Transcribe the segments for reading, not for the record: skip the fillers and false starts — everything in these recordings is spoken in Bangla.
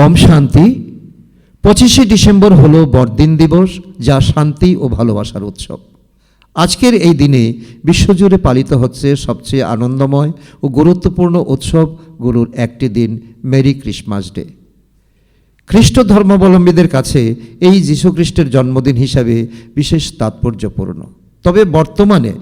ওম শান্তি। 25শে ডিসেম্বর হলো বড়দিন দিবস, যা শান্তি ও ভালোবাসার উৎসব। আজকের এই দিনে বিশ্বজুড়ে পালিত হচ্ছে সবচেয়ে আনন্দময় ও গুরুত্বপূর্ণ উৎসব গুরুর একটি দিন, মেরি ক্রিসমাস ডে। খ্রিস্ট ধর্মাবলম্বীদের কাছে এই যীশুখ্রিস্টের জন্মদিন হিসাবে বিশেষ তাৎপর্যপূর্ণ। তবে বর্তমানে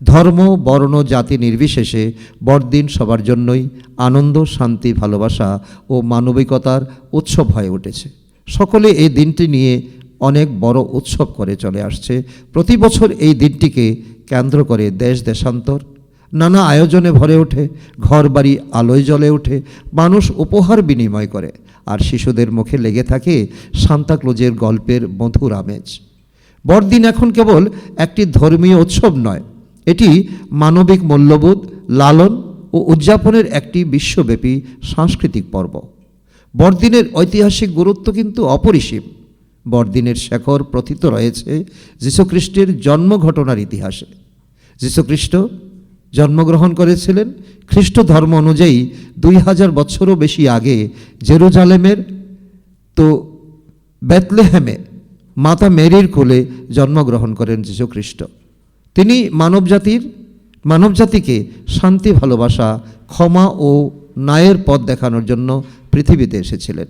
ধর্ম, বর্ণ, জাতি নির্বিশেষে বড়দিন সবার জন্যই আনন্দ, শান্তি, ভালোবাসা ও মানবিকতার উৎসব হয়ে উঠেছে। সকলে এই দিনটি নিয়ে অনেক বড় উৎসব করে চলে আসছে। প্রতি বছর এই দিনটিকে কেন্দ্র করে দেশ দেশান্তর নানা আয়োজনে ভরে ওঠে, ঘর বাড়ি আলোয় জ্বলে ওঠে, মানুষ উপহার বিনিময় করে, আর শিশুদের মুখে লেগে থাকে সান্তাক্লজের গল্পের মধুর আমেজ। বড়দিন এখন কেবল একটি ধর্মীয় উৎসব নয়, এটি মানবিক মূল্যবোধ, লালন ও উদযাপনের একটি বিশ্বব্যাপী সাংস্কৃতিক পর্ব। বড়দিনের ঐতিহাসিক গুরুত্ব কিন্তু অপরিসীম। বড়দিনের শেকর প্রথিত রয়েছে যীশুখ্রিস্টের জন্ম ঘটনার ইতিহাসে। যীশুখ্রিস্ট জন্মগ্রহণ করেছিলেন খ্রিস্ট ধর্ম অনুযায়ী 2000 বছরও বেশি আগে জেরুজালেমের বেথলেহেমে মাতা মেরির কোলে জন্মগ্রহণ করেন যীশুখ্রিস্ট। তিনি মানবজাতিকে শান্তি, ভালোবাসা, ক্ষমা ও ন্যায়ের পথ দেখানোর জন্য পৃথিবীতে এসেছিলেন।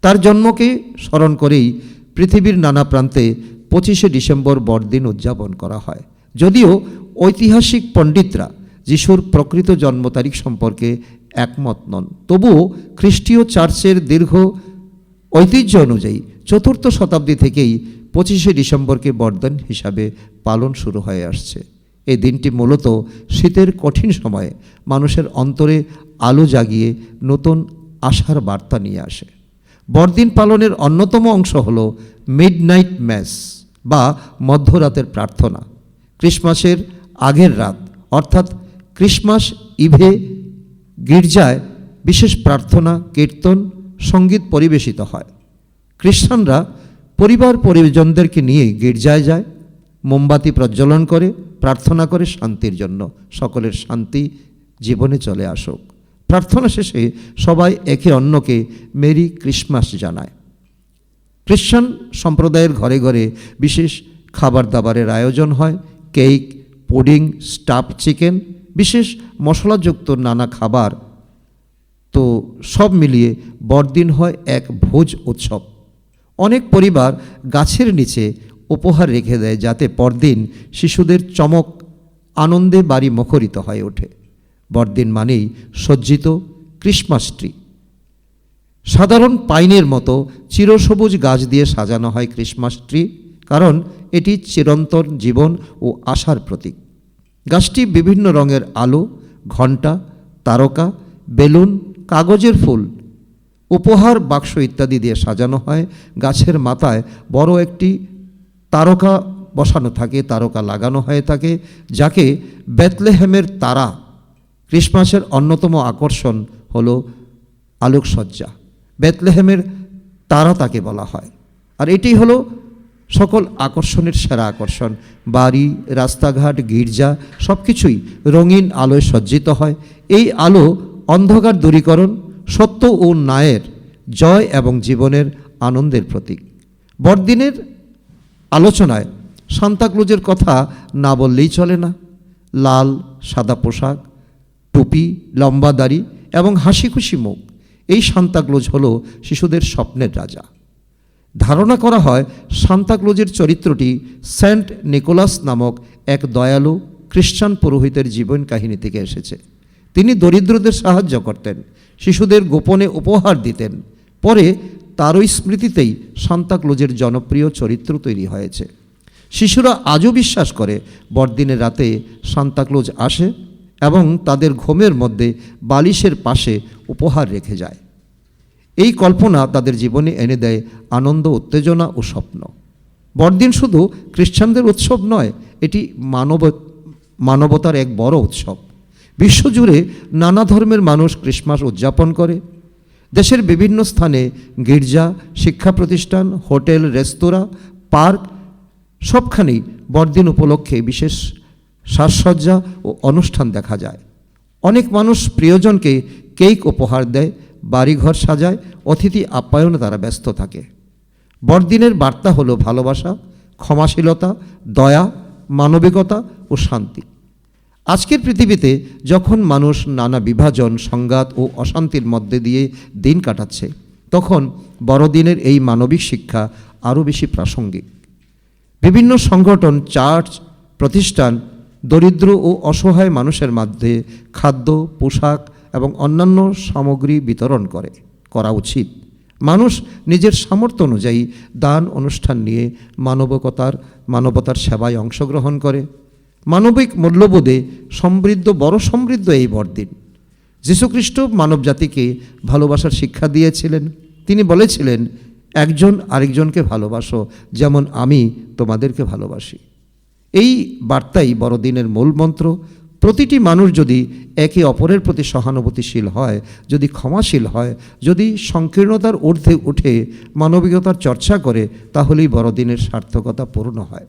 তার জন্মকে স্মরণ করেই পৃথিবীর নানা প্রান্তে 25শে ডিসেম্বর বড়দিন উদযাপন করা হয়। যদিও ঐতিহাসিক পণ্ডিতরা যিশুর প্রকৃত জন্ম তারিখ সম্পর্কে একমত নন, তবুও খ্রিস্টীয় চার্চের দীর্ঘ ঐতিহ্য অনুযায়ী 4th শতাব্দী থেকেই 25শে ডিসেম্বরকে বড়দিন হিসাবে পালন শুরু হয়ে আসছে। এই দিনটি মূলত শীতের কঠিন সময়ে মানুষের অন্তরে আলো জাগিয়ে নতুন আশার বার্তা নিয়ে আসে। বড়দিন পালনের অন্যতম অংশ হল মিডনাইট ম্যাস বা মধ্যরাতের প্রার্থনা। ক্রিসমাসের আগের রাত অর্থাৎ ক্রিসমাস ইভে গির্জায় বিশেষ প্রার্থনা, কীর্তন, সঙ্গীত পরিবেশিত হয়। খ্রিস্টানরা পরিবার পরিজনদেরকে নিয়ে গির্জায় যায়, মোমবাতি প্রজ্বলন করে, প্রার্থনা করে শান্তির জন্য, সকলের শান্তি জীবনে চলে আসুক। প্রার্থনা শেষে সবাই একে অন্যকে মেরি ক্রিসমাস জানায়। খ্রিস্টান সম্প্রদায়ের ঘরে ঘরে বিশেষ খাবার দাবারের আয়োজন হয়। কেক, পুডিং, স্টাফ চিকেন, বিশেষ মশলাযুক্ত নানা খাবার, তো সব মিলিয়ে বড়দিন হয় এক ভোজ উৎসব। অনেক পরিবার গাছের নিচে উপহার রেখে দেয়, যাতে পরদিন শিশুদের চমক আনন্দে বাড়ি মুখরিত হয়ে ওঠে। বড়দিন মানেই সজ্জিত ক্রিসমাস ট্রি। সাধারণ পাইনের মতো চিরসবুজ গাছ দিয়ে সাজানো হয় ক্রিসমাস ট্রি, কারণ এটি চিরন্তন জীবন ও আশার প্রতীক। গাছটি বিভিন্ন রঙের আলো, ঘণ্টা, তারকা, বেলুন, কাগজের ফুল, উপহার বাক্স ইত্যাদি দিয়ে সাজানো হয়। গাছের মাথায় বড় একটি তারকা বসানো থাকে, তারকা লাগানো হয়ে থাকে, যাকে বেথলেহেমের তারা। ক্রিসমাসের অন্যতম আকর্ষণ হলো আলোকসজ্জা। বেথলেহেমের তারা তাকে বলা হয়, আর এটি হলো সকল আকর্ষণের সেরা আকর্ষণ। বাড়ি, রাস্তাঘাট, গির্জা সব কিছুই রঙিন আলোয় সজ্জিত হয়। এই আলো অন্ধকার দূরীকরণ, সত্য ও ন্যায়ের জয় এবং জীবনের আনন্দের প্রতীক। বড়দিনের আলোচনায় সান্তাক্লজের কথা না বললেই চলে না। লাল সাদা পোশাক, টুপি, লম্বা দাড়ি এবং হাসি খুশি মুখ, এই সান্তাক্লজ হলো শিশুদের স্বপ্নের রাজা। ধারণা করা হয় সান্তাক্লজের চরিত্রটি সেন্ট নিকোলাস নামক এক দয়ালু খ্রিস্টান পুরোহিতের জীবন কাহিনী থেকে এসেছে। তিনি দরিদ্রদের সাহায্য করতেন, শিশুদের গোপনে উপহার দিতেন। পরে তারই স্মৃতিতেই সান্তাক্লজের জনপ্রিয় চরিত্র তৈরি হয়েছে। শিশুরা আজও বিশ্বাস করে বড়দিনের রাতে সান্তাক্লজ আসে এবং তাদের ঘুমের মধ্যে বালিশের পাশে উপহার রেখে যায়। এই কল্পনা তাদের জীবনে এনে দেয় আনন্দ, উত্তেজনা ও স্বপ্ন। বড়দিন শুধু খ্রিস্টানদের উৎসব নয়, এটি মানবতার এক বড় উৎসব। বিশ্বজুড়ে নানা ধর্মের মানুষ ক্রিসমাস উদযাপন করে। দেশের বিভিন্ন স্থানে গির্জা, শিক্ষা প্রতিষ্ঠান, হোটেল, রেস্তোরাঁ, পার্ক সবখানেই বড়দিন উপলক্ষে বিশেষ সাজসজ্জা ও অনুষ্ঠান দেখা যায়। অনেক মানুষ প্রিয়জনকে কেক উপহার দেয়, বাড়িঘর সাজায়, অতিথি আপ্যায়নে তারা ব্যস্ত থাকে। বড়দিনের বার্তা হলো ভালোবাসা, ক্ষমাশীলতা, দয়া, মানবিকতা ও শান্তি। আজকের পৃথিবীতে যখন মানুষ নানা বিভাজন, সংঘাত ও অশান্তির মধ্যে দিয়ে দিন কাটাচ্ছে, তখন বড়দিনের এই মানবিক শিক্ষা আরও বেশি প্রাসঙ্গিক। বিভিন্ন সংগঠন, চার্চ, প্রতিষ্ঠান দরিদ্র ও অসহায় মানুষের মধ্যে খাদ্য, পোশাক এবং অন্যান্য সামগ্রী বিতরণ করা উচিত। মানুষ নিজের সামর্থ্য অনুযায়ী দান অনুষ্ঠান নিয়ে মানবতার সেবায় অংশগ্রহণ করে। মানবিক মূল্যবোধে বড় সমৃদ্ধ এই বড়দিন। যীশুখ্রিস্ট মানবজাতিকে ভালোবাসার শিক্ষা দিয়েছিলেন। তিনি বলেছিলেন, একজন আরেকজনকে ভালোবাসো যেমন আমি তোমাদেরকে ভালোবাসি। এই বার্তাই বড়দিনের মূল মন্ত্র। প্রতিটি মানুষ যদি একে অপরের প্রতি সহানুভূতিশীল হয়, যদি ক্ষমাশীল হয়, যদি সংকীর্ণতার ঊর্ধ্বে উঠে মানবিকতার চর্চা করে, তাহলেই বড়দিনের সার্থকতা পূর্ণ হয়।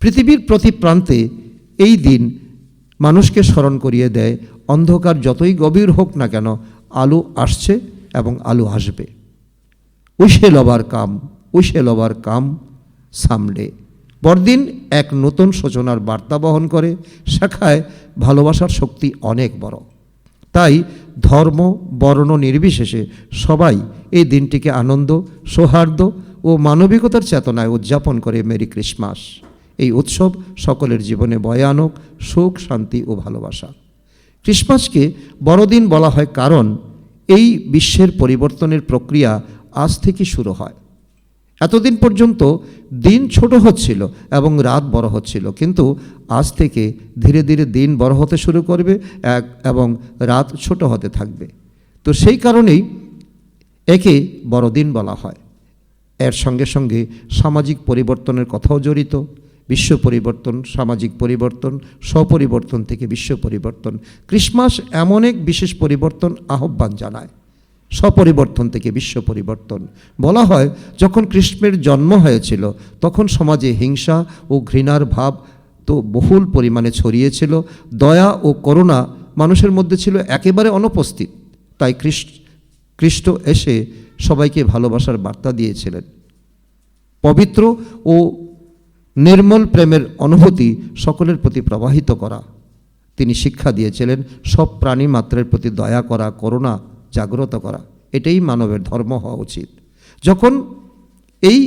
পৃথিবীর প্রতি প্রান্তে এই দিন মানুষকে স্মরণ করিয়ে দেয়, অন্ধকার যতই গভীর হোক না কেন, আলো আসছে এবং আলো আসবে। We shall overcome someday. বড়দিন এক নতুন সূচনার বার্তা বহন করে, শেখায় ভালোবাসার শক্তি অনেক বড়। তাই ধর্ম, বর্ণ নির্বিশেষে সবাই এই দিনটিকে আনন্দ, সৌহার্দ্য ও মানবিকতার চেতনায় উদযাপন করে। Merry Christmas. এই উৎসব সকলের জীবনে বয়ে আনুক সুখ, শান্তি ও ভালোবাসা। ক্রিসমাসকে বড়দিন বলা হয় কারণ এই বিশ্বের পরিবর্তনের প্রক্রিয়া আজ থেকে শুরু হয়। এতদিন পর্যন্ত দিন ছোট হচ্ছিল এবং রাত বড় হচ্ছিল, কিন্তু আজ থেকে ধীরে ধীরে দিন বড় হতে শুরু করবে এবং রাত ছোট হতে থাকবে। তো সেই কারণেই একে বড়দিন বলা হয়। এর সঙ্গে সঙ্গে সামাজিক পরিবর্তনের কথাও জড়িত। বিশ্ব পরিবর্তন, সামাজিক পরিবর্তন, স্বপরিবর্তন থেকে বিশ্ব পরিবর্তন। ক্রিসমাস এমন এক বিশেষ পরিবর্তন আহ্বান জানায়। স্বপরিবর্তন থেকে বিশ্ব পরিবর্তন। বলা হয়, যখন কৃষ্ণের জন্ম হয়েছিল তখন সমাজে হিংসা ও ঘৃণার ভাব তো বহুল পরিমাণে ছড়িয়েছিল। দয়া ও করুণা মানুষের মধ্যে ছিল একেবারে অনুপস্থিত। তাই খ্রিস্ট এসে সবাইকে ভালোবাসার বার্তা দিয়েছিলেন। পবিত্র ও নির্মল প্রেমের অনুভূতি সকলের প্রতি প্রবাহিত করা। তিনি শিক্ষা দিয়েছিলেন সব প্রাণী মাত্রের প্রতি দয়া করা, করুণা জাগ্রত করা। এটাই মানবের ধর্ম হওয়া উচিত। যখন এই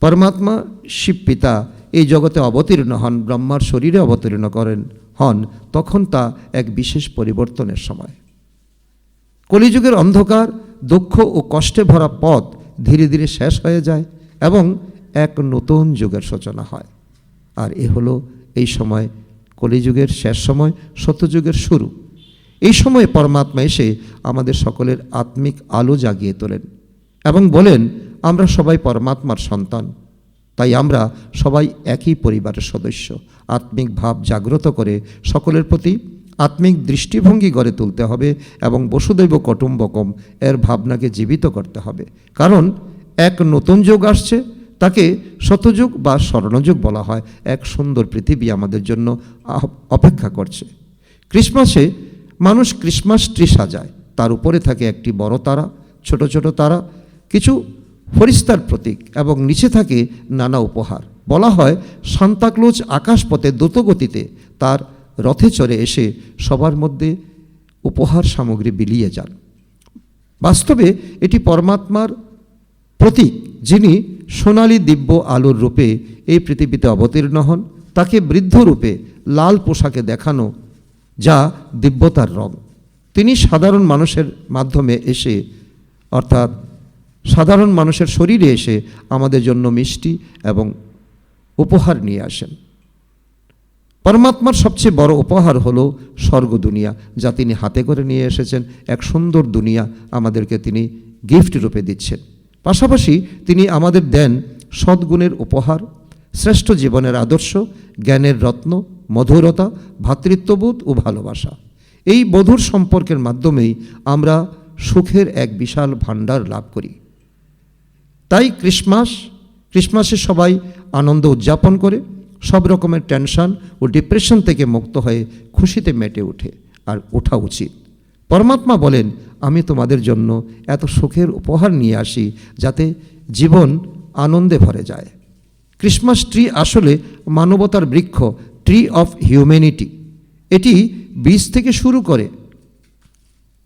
পরমাত্মা শিব পিতা এই জগতে অবতীর্ণ হন, ব্রহ্মার শরীরে অবতীর্ণ হন, তখন তা এক বিশেষ পরিবর্তনের সময়। কলিযুগের অন্ধকার, দুঃখ ও কষ্টে ভরা পথ ধীরে ধীরে শেষ হয়ে যায় এবং এক নতুন যুগের সূচনা হয়। আর এ হলো এই সময়, কলিযুগের শেষ সময়, সত্যযুগের শুরু। এই সময়ে পরমাত্মা এসে আমাদের সকলের আত্মিক আলো জাগিয়ে তোলেন এবং বলেন, আমরা সবাই পরমাত্মার সন্তান। তাই আমরা সবাই একই পরিবারের সদস্য। আত্মিক ভাব জাগ্রত করে সকলের প্রতি আত্মিক দৃষ্টিভঙ্গি গড়ে তুলতে হবে এবং বসুদৈব কুটুম্বকম এর ভাবনাকে জীবিত করতে হবে। কারণ এক নতুন যুগ আসছে, তাকে সত্যযুগ বা স্বর্ণযুগ বলা হয়। এক সুন্দর পৃথিবী আমাদের জন্য অপেক্ষা করছে। ক্রিসমাসে মানুষ ক্রিসমাস ট্রি সাজায়। তার উপরে থাকে একটি বড় তারা, ছোট ছোট তারা, কিছু ফেরেশতার প্রতীক এবং নিচে থাকে নানা উপহার। বলা হয়, সান্তাক্লজ আকাশপথে দ্রুতগতিতে তার রথে চড়ে এসে সবার মধ্যে উপহার সামগ্রী বিলিয়ে যান। বাস্তবে এটি পরমাত্মার প্রতীক, যিনি সোনালী দিব্য আলোর রূপে এই পৃথিবীতে অবতীর্ণ হন। তাকে বৃদ্ধ রূপে লাল পোশাকে দেখানো, যা দিব্যতার রং। তিনি সাধারণ মানুষের মাধ্যমে এসে, অর্থাৎ সাধারণ মানুষের শরীরে এসে আমাদের জন্য মিষ্টি এবং উপহার নিয়ে আসেন। পরমাত্মার সবচেয়ে বড় উপহার হলো স্বর্গ দুনিয়া, যা তিনি হাতে করে নিয়ে এসেছেন। এক সুন্দর দুনিয়া আমাদেরকে তিনি গিফট রূপে দিচ্ছেন। পাশাপাশি তিনি আমাদের দেন সদ্গুণের উপহার, শ্রেষ্ঠ জীবনের আদর্শ, জ্ঞানের রত্ন, মধুরতা, ভ্রাতৃত্ববোধ ও ভালোবাসা। এই মধুর সম্পর্কের মাধ্যমেই আমরা সুখের এক বিশাল ভাণ্ডার লাভ করি। তাই ক্রিসমাসে সবাই আনন্দ উদযাপন করে, সব রকমের টেনশন ও ডিপ্রেশন থেকে মুক্ত হয়ে খুশিতে মেতে ওঠে, আর ওঠা উচিত। পরমাত্মা বলেন, আমি তোমাদের জন্য এত সুখের উপহার নিয়ে আসি যাতে জীবন আনন্দে ভরে যায়। ক্রিসমাস ট্রি আসলে মানবতার বৃক্ষ, ট্রি অফ হিউম্যানিটি। এটি বীজ থেকে শুরু করে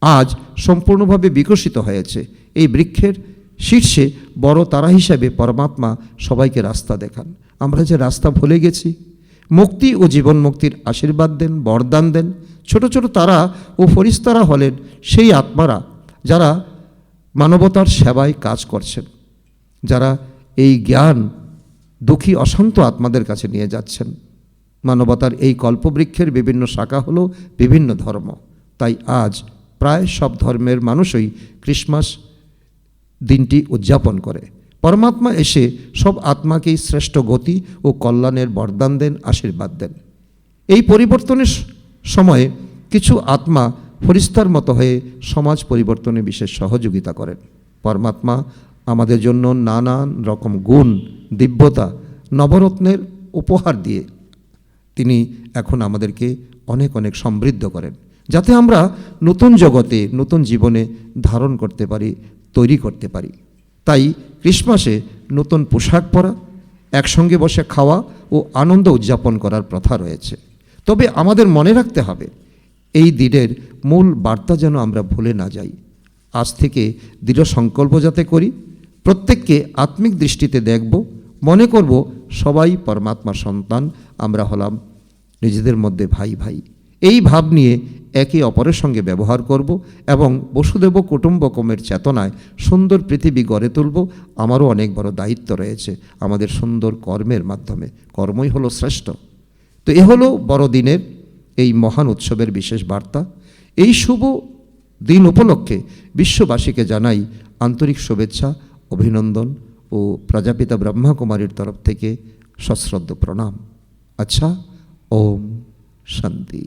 আজ সম্পূর্ণভাবে বিকশিত হয়েছে। এই বৃক্ষের শীর্ষে বড় তারা হিসাবে পরমাত্মা সবাইকে রাস্তা দেখান। আমরা যে রাস্তা ভুলে গেছি। মুক্তি ও জীবন মুক্তির আশীর্বাদ দেন, বরদান দেন। ছোট ছোট তারা ও ফরিস্তারা হলেন সেই আত্মারা যারা মানবতার সেবায় কাজ করছেন, যারা এই জ্ঞান দুঃখী অশান্ত আত্মাদের কাছে নিয়ে যাচ্ছেন। মানবতার এই কল্পবৃক্ষের বিভিন্ন শাখা হলো বিভিন্ন ধর্ম। তাই আজ প্রায় সব ধর্মের মানুষই ক্রিসমাস দিনটি উদযাপন করে। পরমাত্মা এসে সব আত্মাকেই শ্রেষ্ঠ গতি ও কল্যাণের বরদান দেন, আশীর্বাদ দেন। এই পরিবর্তনের সময়ে কিছু আত্মা ফরিস্তার মতো হয়ে সমাজ পরিবর্তনে বিশেষ সহযোগিতা করেন। পরমাত্মা আমাদের জন্য নানান রকম গুণ, দিব্যতা, নবরত্নের উপহার দিয়ে তিনি এখন আমাদেরকে অনেক অনেক সমৃদ্ধ করেন, যাতে আমরা নতুন জগতে, নতুন জীবনে ধারণ করতে পারি, তৈরি করতে পারি। তাই ক্রিসমাসে নতুন পোশাক পরা, একসঙ্গে বসে খাওয়া ও আনন্দ উদযাপন করার প্রথা রয়েছে। তবে আমাদের মনে রাখতে হবে, এই দিনের মূল বার্তা যেন আমরা ভুলে না যাই। আজ থেকে দৃঢ় সংকল্প যাতে করি, প্রত্যেককে আত্মিক দৃষ্টিতে দেখব, মনে করব সবাই পরমাত্মার সন্তান, আমরা হলাম নিজেদের মধ্যে ভাই ভাই। এই ভাব নিয়ে একে অপরের সঙ্গে ব্যবহার করব এবং বসুদেব কুটুম্বকমের চেতনায় সুন্দর পৃথিবী গড়ে তুলব। আমারও অনেক বড় দায়িত্ব রয়েছে আমাদের সুন্দর কর্মের মাধ্যমে। কর্মই হলো শ্রেষ্ঠ। তো এ হলো বড়দিনের এই মহান উৎসবের বিশেষ বার্তা। এই শুভ দিন উপলক্ষে বিশ্ববাসীকে জানাই আন্তরিক শুভেচ্ছা, অভিনন্দন ও প্রজাপিতা ব্রহ্মাকুমারীর তরফ থেকে সশ্রদ্ধ প্রণাম। আচ্ছা, ওম শান্তি।